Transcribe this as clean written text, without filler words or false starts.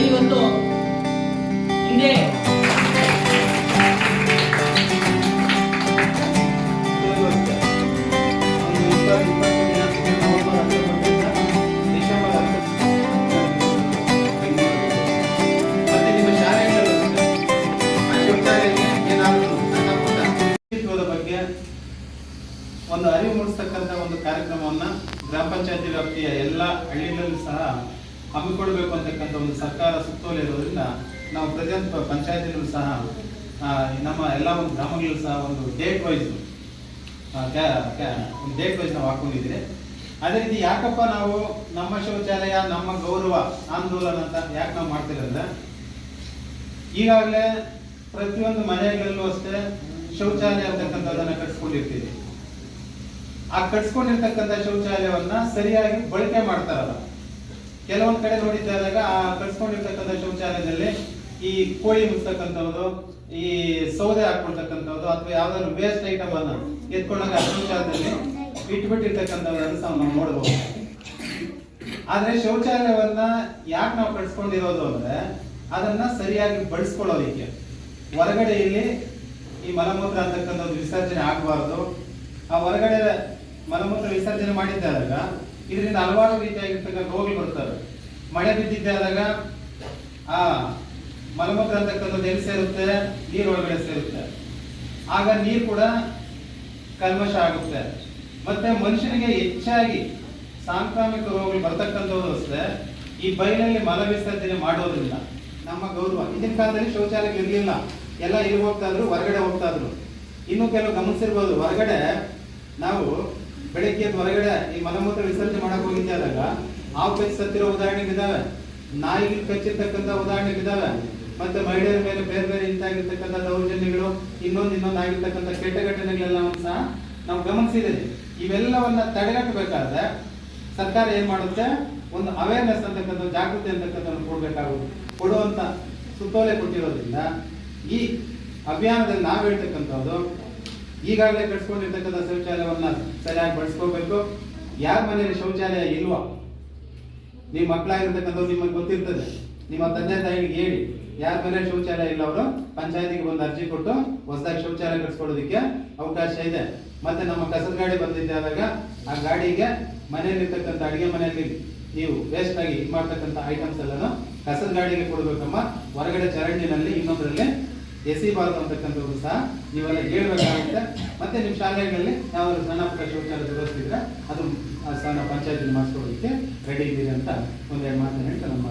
ಇವತ್ತು ಹಿಂದೆ ಒಂದು ಅರಿವು ಮೂಡಿಸ್ತಕ್ಕಂಥ ಒಂದು ಕಾರ್ಯಕ್ರಮವನ್ನ ಗ್ರಾಮ ಪಂಚಾಯತಿ ವ್ಯಾಪ್ತಿಯ ಎಲ್ಲ ಹಳ್ಳಿಗಳಲ್ಲೂ ಸಹ ಹಮ್ಮಿಕೊಳ್ಬೇಕು ಅಂತಕ್ಕಂಥ ಒಂದು ಸರ್ಕಾರ ಸುತ್ತೋಲೆ ಇರೋದ್ರಿಂದ ನಾವು ಪ್ರತಿಯೊಂದು ಪಂಚಾಯತಿಗಳು ಸಹ ನಮ್ಮ ಎಲ್ಲ ಒಂದು ಗ್ರಾಮಗಳಲ್ಲೂ ಸಹ ಒಂದು ಡೇಟ್ ವೈಸ್ ನಾವು ಹಾಕೊಂಡಿದ್ದೀರಿ. ಅದೇ ರೀತಿ ಯಾಕಪ್ಪ ನಾವು ನಮ್ಮ ಶೌಚಾಲಯ ನಮ್ಮ ಗೌರವ ಆಂದೋಲನ ಅಂತ ಯಾಕೆ ನಾವು ಮಾಡ್ತಿರಂದ್ರೆ, ಈಗಾಗಲೇ ಪ್ರತಿಯೊಂದು ಮನೆಗಳಲ್ಲೂ ಅಷ್ಟೇ ಶೌಚಾಲಯ ಅಂತಕ್ಕಂಥದ್ದನ್ನ ಕಟ್ಸ್ಕೊಂಡಿರ್ತೀವಿ. ಆ ಕಟ್ಸ್ಕೊಂಡಿರ್ತಕ್ಕಂಥ ಶೌಚಾಲಯವನ್ನ ಸರಿಯಾಗಿ ಬಳಕೆ ಮಾಡ್ತಾರಲ್ಲ. ಕೆಲವೊಂದ್ ಕಡೆ ನೋಡಿದ್ದಾಗ ಆ ಕಟ್ಸ್ಕೊಂಡಿರ್ತಕ್ಕಂಥ ಶೌಚಾಲಯದಲ್ಲಿ ಈ ಕೋಳಿ ಮುಚ್ಚತಕ್ಕಂಥದ್ದು, ಈ ಸೌದೆ ಹಾಕೊಳ್ತಕ್ಕಂಥದ್ದು ಅಥವಾ ಯಾವ್ದಾದ್ರು ವೇಸ್ಟ್ ಐಟಮ್ ಅನ್ನ ಎತ್ಕೊಂಡಾಗ ಆ ಶೌಚಾಲಯದಲ್ಲಿ ಇಟ್ಬಿಟ್ಟಿರ್ತಕ್ಕಂಥದ್ದನ್ನು ಸಹ ನಾವು ನೋಡ್ಬೋದು. ಆದ್ರೆ ಶೌಚಾಲಯವನ್ನ ಯಾಕೆ ನಾವು ಕಟ್ಸ್ಕೊಂಡಿರೋದು ಅಂದ್ರೆ ಅದನ್ನ ಸರಿಯಾಗಿ ಬಳಸ್ಕೊಳ್ಳೋದಿಕ್ಕೆ. ಹೊರಗಡೆ ಇಲ್ಲಿ ಈ ಮಲಮೂತ್ರ ಅಂತಕ್ಕಂಥದ್ದು ವಿಸರ್ಜನೆ ಆಗಬಾರ್ದು. ಆ ಹೊರಗಡೆ ಮಲಮೂತ್ರ ವಿಸರ್ಜನೆ ಮಾಡಿದ್ದಾಗ ಇದರಿಂದ ಹಲವಾರು ರೀತಿಯಾಗಿರ್ತಕ್ಕಂಥ ರೋಗಗಳು ಬರ್ತವೆ. ಮಳೆ ಬಿದ್ದಿದ್ದಾಗ ಆ ಮಲಮೂತ್ರ ಅಂತಕ್ಕಂಥದ್ದು ಎಲ್ಲಿ ಸೇರುತ್ತೆ? ನೀರು ಒಳಗಡೆ ಸೇರುತ್ತೆ. ಆಗ ನೀರು ಕೂಡ ಕಲ್ಮಶ ಆಗುತ್ತೆ. ಮತ್ತೆ ಮನುಷ್ಯನಿಗೆ ಹೆಚ್ಚಾಗಿ ಸಾಂಕ್ರಾಮಿಕ ರೋಗಗಳು ಬರ್ತಕ್ಕಂಥದ್ದು ಅಷ್ಟೇ ಈ ಬಯಲಲ್ಲಿ ಮಲ ವಿಸರ್ಜನೆ ಮಾಡೋದ್ರಿಂದ. ನಮ್ಮ ಗೌರವ ಹಿಂದಿನ ಕಾಲದಲ್ಲಿ ಶೌಚಾಲಯ ಇರಲಿಲ್ಲ, ಎಲ್ಲ ಇಲ್ಲಿ ಹೋಗ್ತಾ ಇದ್ರು, ಹೊರಗಡೆ ಹೋಗ್ತಾ ಇದ್ರು. ಇನ್ನು ಕೆಲವು ಗಮನಿಸಿರ್ಬೋದು, ಹೊರಗಡೆ ನಾವು ಬೆಳಗ್ಗೆ ಹೊರಗಡೆ ಈ ಮಲಮೂತ್ರ ವಿಸರ್ಜನೆ ಮಾಡಕ್ ಹೋಗಿದ್ದಾಗ ಹಾವು ಕಚ್ಚಿ ಸತ್ತಿರೋ ಉದಾಹರಣೆಗಳಿದಾವೆ, ನಾಯಿಗೆ ಕಚ್ಚಿರ್ತಕ್ಕಂಥ ಉದಾಹರಣೆಗಳಿದಾವೆ. ಮತ್ತೆ ಮಹಿಳೆಯರ ಮೇಲೆ ಬೇರೆ ಬೇರೆ ಇಂತಾಗಿರ್ತಕ್ಕಂಥ ದೌರ್ಜನ್ಯಗಳು ಇನ್ನೊಂದು ಆಗಿರ್ತಕ್ಕಂಥ ಕೆಟ್ಟ ಘಟನೆಗಳೆಲ್ಲವೂ ಸಹ ನಾವು ಗಮನಿಸಿದ್ದೇವೆ. ಇವೆಲ್ಲವನ್ನ ತಡೆಗಟ್ಟಬೇಕಾದ್ರೆ ಸರ್ಕಾರ ಏನ್ ಮಾಡುತ್ತೆ? ಒಂದು ಅವೇರ್ನೆಸ್ ಅಂತಕ್ಕಂಥ ಜಾಗೃತಿ ಅಂತಕ್ಕಂಥ ಕೊಡುವಂತ ಸುತ್ತೋಲೆ ಕೊಟ್ಟಿರೋದ್ರಿಂದ ಈ ಅಭಿಯಾನದಲ್ಲಿ ನಾವು ಹೇಳ್ತಕ್ಕಂಥದ್ದು ಈಗಾಗಲೇ ಕಟ್ಸ್ಕೊಂಡಿರ್ತಕ್ಕಂಥ ಶೌಚಾಲಯವನ್ನ ಸರಿಯಾಗಿ ಬಳಸ್ಕೋಬೇಕು. ಯಾರ ಮನೆಯಲ್ಲಿ ಶೌಚಾಲಯ ಇಲ್ವಾ, ನಿಮ್ಮ ಮಕ್ಕಳಾಗಿರ್ತಕ್ಕಂಥವ್ರು ನಿಮಗೆ ಗೊತ್ತಿರ್ತದೆ, ನಿಮ್ಮ ತಂದೆ ತಾಯಿಗೆ ಹೇಳಿ ಯಾರ ಮನೆಯಲ್ಲಿ ಶೌಚಾಲಯ ಇಲ್ಲ ಅವರು ಪಂಚಾಯತಿಗೆ ಒಂದು ಅರ್ಜಿ ಕೊಟ್ಟು ಹೊಸದಾಗಿ ಶೌಚಾಲಯ ಕಟ್ಸ್ಕೊಡೋದಕ್ಕೆ ಅವಕಾಶ ಇದೆ. ಮತ್ತೆ ನಮ್ಮ ಕಸದ ಗಾಡಿ ಬಂದಿದ್ದಾದಾಗ ಆ ಗಾಡಿಗೆ ಮನೆಯಲ್ಲಿರ್ತಕ್ಕಂಥ ಅಡಿಗೆ ಮನೆಯಲ್ಲಿ ನೀವು ವೇಸ್ಟ್ ಆಗಿ ಇದು ಮಾಡ್ತಕ್ಕಂಥ ಐಟಮ್ಸ್ ಎಲ್ಲಾನು ಕಸದ ಗಾಡಿಗೆ ಕೊಡ್ಬೇಕಮ್ಮ. ಹೊರಗಡೆ ಚರಂಡಿನಲ್ಲಿ ಇನ್ನೊಂದರಲ್ಲಿ ಎಸಿಬಾರದು ಅಂತಕ್ಕಂಥದ್ದು ಸಹ ನೀವೆಲ್ಲ ಹೇಳ್ಬೇಕಾಗುತ್ತೆ. ಮತ್ತೆ ನಿಮ್ಮ ಶಾಲೆಗಳಲ್ಲಿ ಯಾವ್ದಾದ್ರು ಸಣ್ಣ ಪುಟ್ಟ ಶೌಚಾಲಯ ದುರಸ್ತಿದ್ರೆ ಅದು ಸಣ್ಣ ಪಂಚಾಯತ್ ಮಾಡಿಸ್ಕೊಳ್ಳೋದಕ್ಕೆ ರೆಡಿ ಇದ್ದೀರಿ ಅಂತ ಒಂದೆರಡು ಮಾತನ್ನು ಹೇಳ್ತಾ ನಮ್ಮ